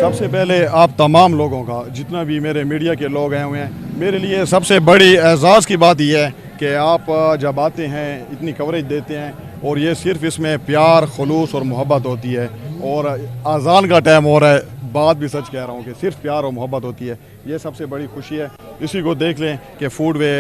सबसे पहले आप तमाम लोगों का, जितना भी मेरे मीडिया के लोग आए हुए हैं, मेरे लिए सबसे बड़ी एजाज़ की बात यह है कि आप जब आते हैं इतनी कवरेज देते हैं, और ये सिर्फ इसमें प्यार, खुलूस और मोहब्बत होती है। और अज़ान का टाइम हो रहा है, बात भी सच कह रहा हूँ कि सिर्फ प्यार और मोहब्बत होती है। ये सबसे बड़ी खुशी है। इसी को देख लें कि फूड वे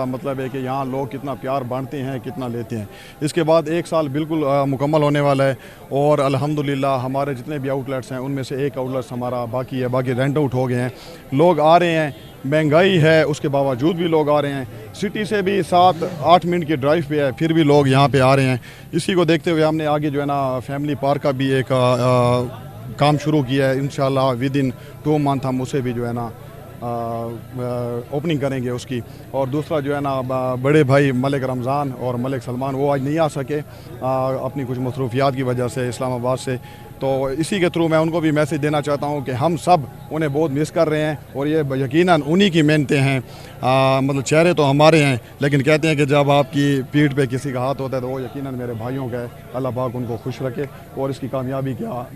मतलब है कि यहाँ लोग कितना प्यार बांटते हैं, कितना लेते हैं। इसके बाद एक साल बिल्कुल मुकम्मल होने वाला है, और अल्हम्दुलिल्लाह हमारे जितने भी आउटलेट्स हैं उनमें से एक आउटलेट्स हमारा बाकी है, बाकी रेंट आउट हो गए हैं। लोग आ रहे हैं, महंगाई है उसके बावजूद भी लोग आ रहे हैं। सिटी से भी 7-8 मिनट की ड्राइव पे है, फिर भी लोग यहाँ पे आ रहे हैं। इसी को देखते हुए हमने आगे जो है ना फैमिली पार्क का भी एक काम शुरू किया है। इंशाल्लाह विद इन 2 मंथ हम उसे भी जो है ना ओपनिंग करेंगे उसकी। और दूसरा जो है ना बड़े भाई मलिक रमज़ान और मलिक सलमान वो आज नहीं आ सके अपनी कुछ मसरूफियात की वजह से इस्लामाबाद से, तो इसी के थ्रू मैं उनको भी मैसेज देना चाहता हूँ कि हम सब उन्हें बहुत मिस कर रहे हैं, और ये यकीनन उन्हीं की मेहनतें हैं। मतलब चेहरे तो हमारे हैं, लेकिन कहते हैं कि जब आपकी पीठ पे किसी का हाथ होता है तो वो यकीनन मेरे भाइयों का है। अल्लाह पाक उनको खुश रखे और इसकी कामयाबी क्या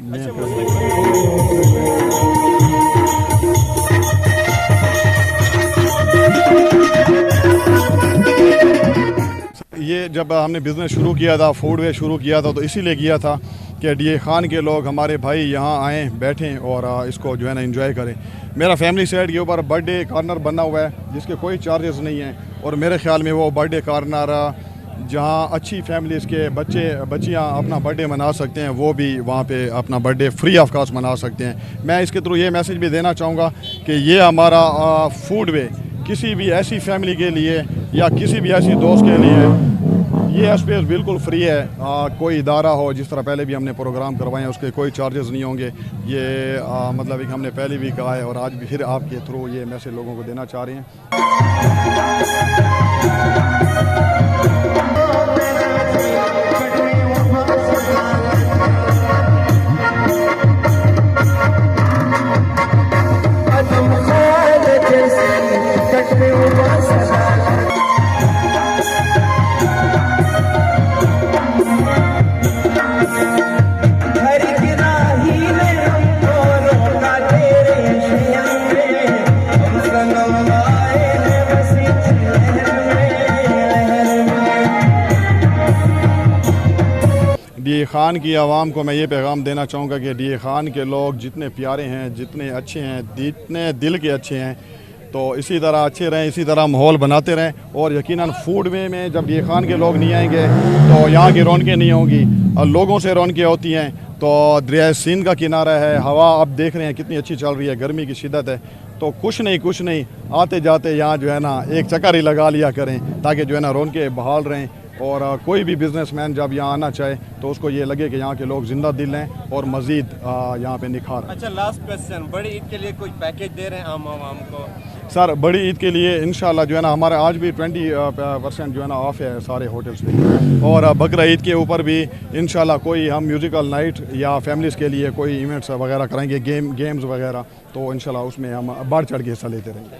ये जब हमने बिज़नेस शुरू किया था, फूड वे शुरू किया था, तो इसीलिए किया था कि डीए खान के लोग हमारे भाई यहाँ आएँ, बैठें और इसको जो है ना एंजॉय करें। मेरा फैमिली साइड के ऊपर बर्थडे कॉर्नर बना हुआ है जिसके कोई चार्जेस नहीं हैं, और मेरे ख्याल में वो बर्थडे कॉर्नर जहाँ अच्छी फैमिलीज़ के बच्चियाँ अपना बर्थडे मना सकते हैं, वो भी वहाँ पे अपना बर्थडे फ्री ऑफ कॉस्ट मना सकते हैं। मैं इसके थ्रू ये मैसेज भी देना चाहूँगा कि ये हमारा फूड वे किसी भी ऐसी फैमिली के लिए या किसी भी ऐसी दोस्त के लिए ये स्पेस बिल्कुल फ्री है। कोई इदारा हो, जिस तरह पहले भी हमने प्रोग्राम करवाए हैं, उसके कोई चार्जेस नहीं होंगे। ये मतलब एक हमने पहले भी कहा है और आज भी फिर आपके थ्रू ये मैसेज लोगों को देना चाह रहे हैं। डीए खान की आवाम को मैं ये पैगाम देना चाहूँगा कि डीए खान के लोग जितने प्यारे हैं, जितने अच्छे हैं, जितने दिल के अच्छे हैं, तो इसी तरह अच्छे रहें, इसी तरह माहौल बनाते रहें। और यकीनन फूड वे में जब डीए खान के लोग नहीं आएंगे तो यहाँ की रौनकें नहीं होंगी, और लोगों से रौनकें होती हैं। तो दरिया सिंध का किनारा है, हवा आप देख रहे हैं कितनी अच्छी चल रही है, गर्मी की शिद्दत है, तो कुछ नहीं आते जाते यहाँ जो है ना एक चक्कर ही लगा लिया करें, ताकि जो है ना रौनकें बहाल रहें। और कोई भी बिजनेसमैन जब यहाँ आना चाहे तो उसको ये लगे कि यहाँ के लोग जिंदा दिल हैं और मज़ीद यहाँ पे निखार। अच्छा, लास्ट क्वेश्चन, बड़ी ईद के लिए कोई पैकेज दे रहे हैं आम आवाम को? सर बड़ी ईद के लिए इंशाल्लाह जो है ना हमारे आज भी 20% जो है ना ऑफ है सारे होटल्स पे, और बकरा ईद के ऊपर भी इंशाल्लाह कोई हम म्यूज़िकल नाइट या फैमिलीज़ के लिए कोई इवेंट्स वगैरह करेंगे, गेम्स वगैरह, तो इंशाल्लाह उसमें हम बढ़ चढ़ के हिस्सा लेते रहेंगे।